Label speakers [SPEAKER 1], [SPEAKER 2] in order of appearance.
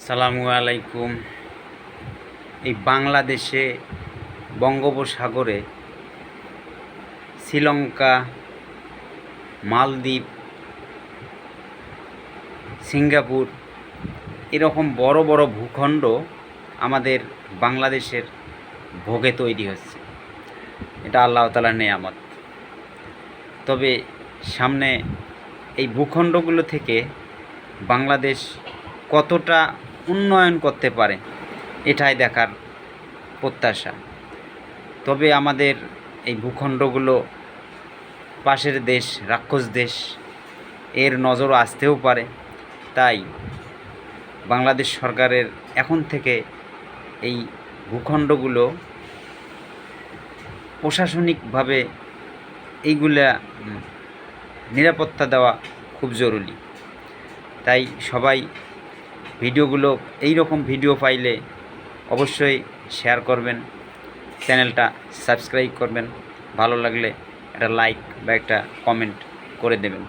[SPEAKER 1] আসসালামু আলাইকুম। এই বাংলাদেশে বঙ্গোপসাগরে শ্রীলঙ্কা, মালদ্বীপ, সিঙ্গাপুর এরকম বড় বড় ভূখণ্ড আমাদের বাংলাদেশের ভোগে তৈরি হচ্ছে। এটা আল্লাহ তাআলার নেয়ামত। তবে সামনে এই ভূখণ্ডগুলো থেকে বাংলাদেশ কতটা উন্নয়ন করতে পারে এটাই দেখার প্রত্যাশা। তবে আমাদের এই ভূখণ্ডগুলো পাশের দেশ, রাক্ষস দেশ, এর নজর আসতেও পারে। তাই বাংলাদেশ সরকারের এখন থেকে এই ভূখণ্ডগুলো প্রশাসনিকভাবে এইগুলা নিরাপত্তা দেওয়া খুব জরুরি। তাই সবাই ভিডিওগুলো এই রকম ভিডিও পাইলে অবশ্যই শেয়ার করবেন, চ্যানেলটা সাবস্ক্রাইব করবেন, ভালো লাগলে একটা লাইক বা একটা কমেন্ট করে দেবেন।